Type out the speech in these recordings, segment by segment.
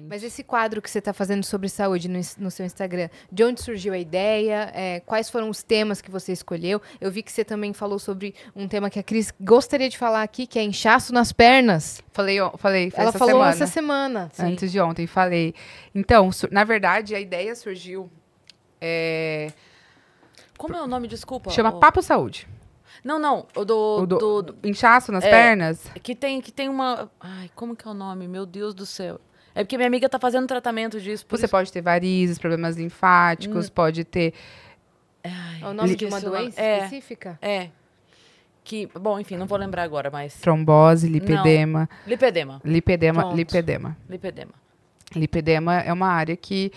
Mas esse quadro que você está fazendo sobre saúde no seu Instagram, de onde surgiu a ideia? Quais foram os temas que você escolheu? Eu vi que você também falou sobre um tema que a Cris gostaria de falar aqui, que é inchaço nas pernas. Falei Ela falou essa semana. Sim. Antes de ontem, falei. Então, na verdade, a ideia surgiu... Como é o nome, desculpa? Chama Papo Saúde. Não, o do inchaço nas pernas? Que tem uma... Ai, como que é o nome? Meu Deus do céu. É porque minha amiga tá fazendo tratamento disso. Você pode ter varizes, problemas linfáticos, pode ter... É o nome de uma doença específica? Bom, enfim, não vou lembrar agora, mas... Trombose, lipedema. Lipedema. Lipedema é uma área que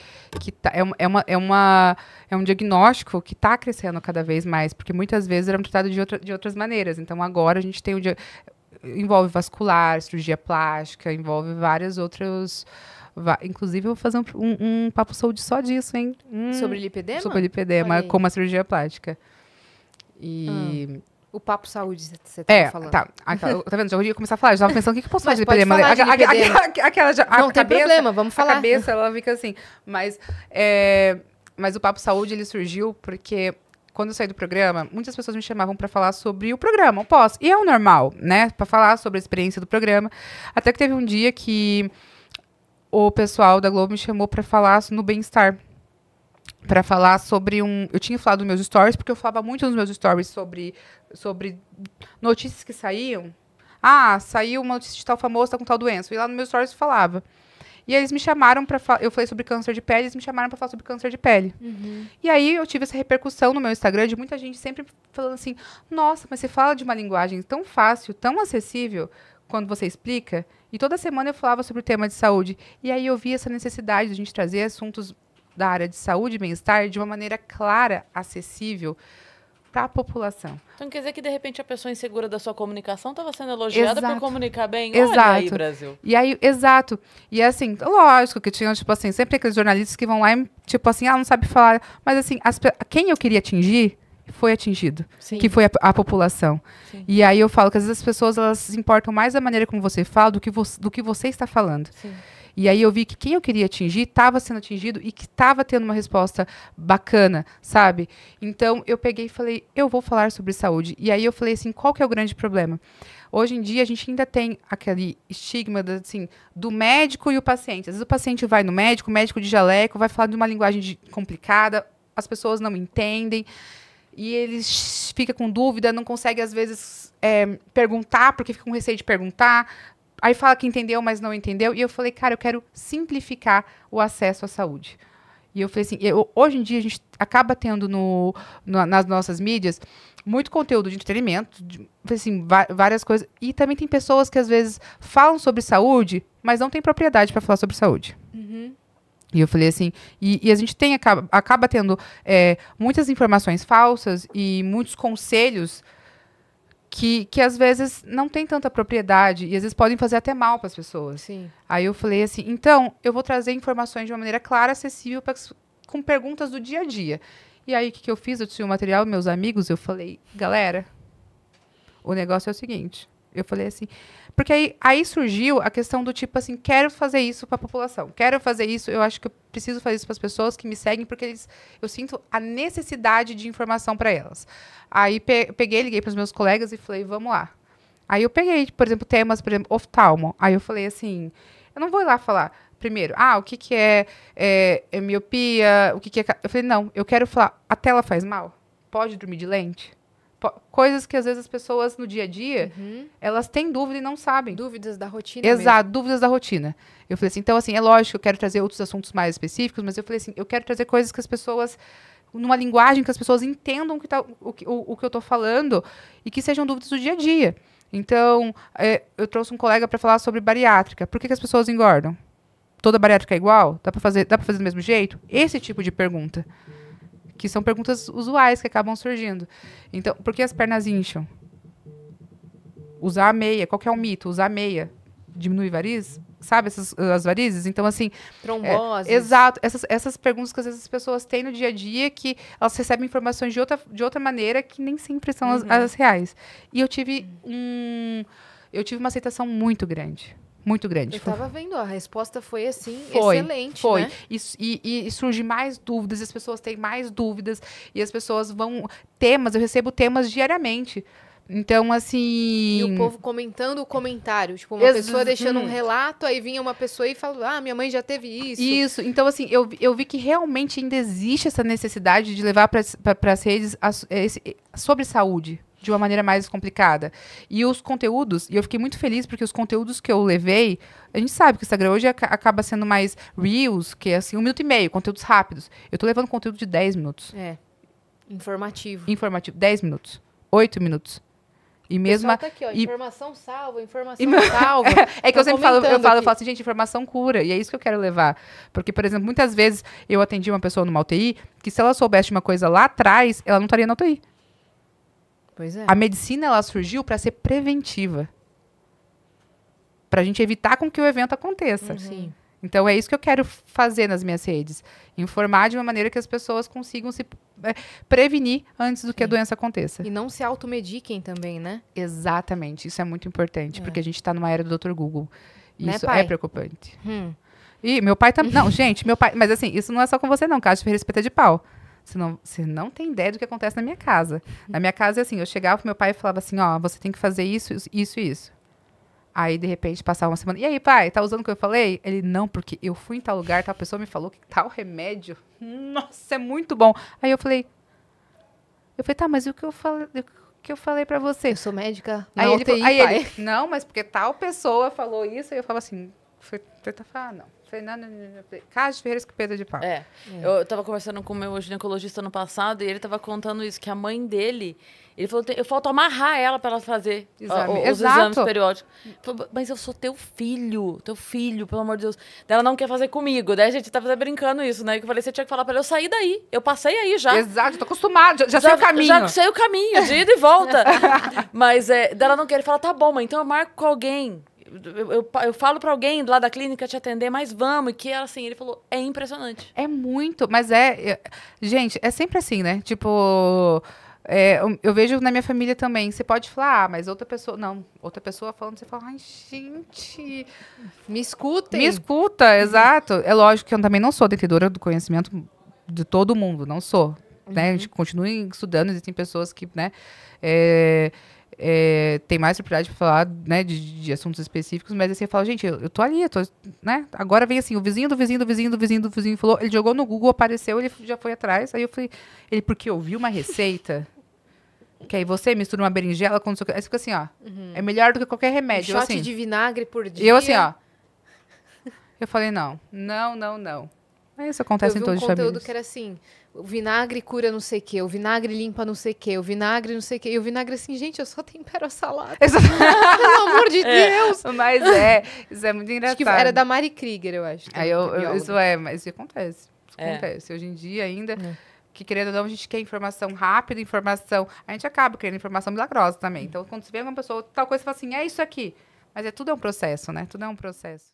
é um diagnóstico que está crescendo cada vez mais, porque muitas vezes era tratado de outras maneiras. Então, agora a gente tem envolve vascular, cirurgia plástica, envolve várias outras... Inclusive, eu vou fazer um papo saúde só disso, hein? Sobre lipedema? Sobre lipedema, como a cirurgia plástica. E... O papo saúde, você tá falando. Tá vendo? Já ia começar a falar. Já tava pensando, o que eu posso falar de lipedema? Não tem problema, vamos falar. A cabeça, ela fica assim. Mas o papo saúde, ele surgiu porque... Quando eu saí do programa, muitas pessoas me chamavam para falar sobre o programa, o pós. E é o normal, né? Para falar sobre a experiência do programa. Até que teve um dia que o pessoal da Globo me chamou para falar no bem-estar. Para falar sobre Eu tinha falado nos meus stories, porque eu falava muito nos meus stories sobre notícias que saíam. Saiu uma notícia de tal famoso, tá com tal doença. E lá nos meus stories eu falava. E aí eles me chamaram para falar... Eu falei sobre câncer de pele, eles me chamaram para falar sobre câncer de pele. Uhum. E aí eu tive essa repercussão no meu Instagram de muita gente sempre falando assim, nossa, mas você fala de uma linguagem tão fácil, tão acessível, quando você explica. E toda semana eu falava sobre o tema de saúde. E aí eu vi essa necessidade de a gente trazer assuntos da área de saúde e bem-estar de uma maneira clara, acessível, para a população. Então quer dizer que, de repente, a pessoa insegura da sua comunicação estava sendo elogiada por comunicar bem? Exato. Olha aí, Brasil. E aí, exato. E assim, lógico que tinha, tipo assim, sempre aqueles jornalistas que vão lá e, tipo assim, não sabe falar. Mas assim, quem eu queria atingir foi atingido. Sim. Que foi a população. Sim. E aí eu falo que às vezes as pessoas, elas se importam mais da maneira como você fala do que você está falando. Sim. E aí eu vi que quem eu queria atingir estava sendo atingido e que estava tendo uma resposta bacana, sabe? Então, eu peguei e falei, eu vou falar sobre saúde. E aí eu falei assim, qual que é o grande problema? Hoje em dia, a gente ainda tem aquele estigma do médico e o paciente. Às vezes o paciente vai no médico, o médico de jaleco, vai falar de uma linguagem complicada, as pessoas não entendem, e eles ficam com dúvida, não conseguem, às vezes, perguntar, porque ficam com receio de perguntar. Aí fala que entendeu, mas não entendeu. E eu falei, cara, eu quero simplificar o acesso à saúde. E eu falei assim, hoje em dia a gente acaba tendo nas nossas mídias muito conteúdo de entretenimento, assim, várias coisas. E também tem pessoas que às vezes falam sobre saúde, mas não tem propriedade para falar sobre saúde. Uhum. E eu falei assim, e a gente acaba tendo muitas informações falsas e muitos conselhos que às vezes não tem tanta propriedade e às vezes podem fazer até mal para as pessoas. Sim. Aí eu falei assim, então eu vou trazer informações de uma maneira clara, acessível, com perguntas do dia a dia. E aí o que eu fiz? Eu tinha o material, meus amigos, eu falei, galera, o negócio é o seguinte. Eu falei assim, porque aí surgiu a questão do tipo assim, quero fazer isso para a população, quero fazer isso, eu acho que eu preciso fazer isso para as pessoas que me seguem, porque eu sinto a necessidade de informação para elas. Aí peguei, liguei para os meus colegas e falei, vamos lá. Aí eu peguei, por exemplo, temas, por exemplo, oftalmo. Aí eu falei assim, eu não vou ir lá falar, primeiro, o que é miopia, o que é... Eu falei, não, eu quero falar, a tela faz mal? Pode dormir de lente? Coisas que às vezes as pessoas no dia a dia, elas têm dúvida e não sabem. Dúvidas da rotina. Exato, dúvidas da rotina. Eu falei assim, então assim, é lógico que eu quero trazer outros assuntos mais específicos, mas eu falei assim, eu quero trazer coisas que as pessoas, numa linguagem que as pessoas entendam o que eu estou falando e que sejam dúvidas do dia a dia. Então, eu trouxe um colega para falar sobre bariátrica. Por que as pessoas engordam? Toda bariátrica é igual? Dá para fazer do mesmo jeito? Esse tipo de pergunta. Que são perguntas usuais que acabam surgindo. Então, por que as pernas incham? Usar a meia. Qual que é o mito? Usar a meia diminui varizes? Sabe as varizes? Então, assim... Trombose. Exato. Essas perguntas que às vezes as pessoas têm no dia a dia, que elas recebem informações de outra maneira, que nem sempre são as reais. E eu tive uma aceitação muito grande. Muito grande. Eu tava vendo, a resposta foi assim, Foi, excelente, foi. né? E surge mais dúvidas, as pessoas têm mais dúvidas, e as pessoas vão... Temas, eu recebo temas diariamente. Então, assim... E o povo comentando o comentário. Tipo, uma pessoa deixando um relato, aí vinha uma pessoa e fala, minha mãe já teve isso. Isso. Então, assim, eu vi que realmente ainda existe essa necessidade de levar para as redes sobre saúde de uma maneira mais complicada. E os conteúdos, e eu fiquei muito feliz porque os conteúdos que eu levei, a gente sabe que o Instagram hoje acaba sendo mais Reels, que é assim, 1 minuto e meio, conteúdos rápidos. Eu tô levando conteúdo de 10 minutos. Informativo. Informativo, 10 minutos, 8 minutos. E mesmo. Tá aqui, ó, informação salva, informação salva. É que eu sempre falo assim, gente, informação cura. E é isso que eu quero levar. Porque, por exemplo, muitas vezes eu atendi uma pessoa numa UTI que se ela soubesse de uma coisa lá atrás, ela não estaria na UTI. Pois é. A medicina, ela surgiu para ser preventiva. Pra gente evitar com que o evento aconteça. Sim. Então, é isso que eu quero fazer nas minhas redes. Informar de uma maneira que as pessoas consigam se prevenir antes do que a doença aconteça. E não se automediquem também, né? Exatamente. Isso é muito importante, porque a gente está numa era do Dr. Google. Né, Isso pai? é preocupante. E meu pai também... Não, gente, meu pai... Mas assim, isso não é só com você não, Cássio Ferreira Espeta de Pau. Você não tem ideia do que acontece na minha casa. Na minha casa é assim, eu chegava pro meu pai e falava assim, ó, você tem que fazer isso, isso e isso. Aí, de repente, passava uma semana. E aí, pai, tá usando o que eu falei? Ele, não, porque eu fui em tal lugar, tal pessoa me falou que tal remédio, nossa, é muito bom. Aí eu falei, tá, mas e o que eu falei pra você? Eu sou médica na Aí, UTI, ele, não, mas porque tal pessoa falou isso. Aí eu falava assim, você tá falando, não. Falei, não. Cássio Ferreira Espeta de Pau. Eu tava conversando com o meu ginecologista no passado e ele tava contando isso, que a mãe dele, ele falou, eu falta amarrar ela pra ela fazer os exames periódicos. Falei, mas eu sou teu filho, pelo amor de Deus. Daí ela não quer fazer comigo. Daí a gente tava brincando isso, né? Que eu falei, você tinha que falar pra ela, eu saí daí. Eu passei aí já. Exato, tô acostumado, já sei o caminho. Já sei o caminho, de ida e volta. Mas daí ela não quer, ele fala, tá bom, mas então eu marco com alguém. Eu falo pra alguém lá da clínica te atender, mas vamos. E que ela, assim, ele falou, é impressionante. É muito, mas gente, é sempre assim, né? Tipo, eu vejo na minha família também. Você pode falar, mas outra pessoa falando, você fala, ai, gente. Me escutem. Me escuta, exato. É lógico que eu também não sou detentora do conhecimento de todo mundo, não sou. Né? A gente continua estudando, existem pessoas que, né? Tem mais propriedade para falar, né, de assuntos específicos, mas assim, eu falo, gente, eu tô ali, né? Agora vem assim, o vizinho do vizinho falou, ele jogou no Google, apareceu, ele já foi atrás, aí eu falei, porque eu vi uma receita, que aí você mistura uma berinjela com... Aí fica assim, ó, é melhor do que qualquer remédio. Um shot assim, de vinagre por dia. E eu assim, ó, eu falei, não. Isso acontece em todas as famílias. Eu vi um conteúdo que era assim, o vinagre cura não sei o quê, o vinagre limpa não sei o quê, o vinagre não sei o quê. E o vinagre assim, gente, eu só tempero a salada. Pelo amor de Deus! Mas isso é muito engraçado. Acho que era da Mari Krieger, eu acho. Aí mas isso acontece. Acontece. Hoje em dia ainda, que querendo ou não, a gente quer informação rápida, a gente acaba querendo informação milagrosa também. Então, quando você vê uma pessoa, tal coisa, você fala assim, é isso aqui. Mas tudo é um processo, né? Tudo é um processo.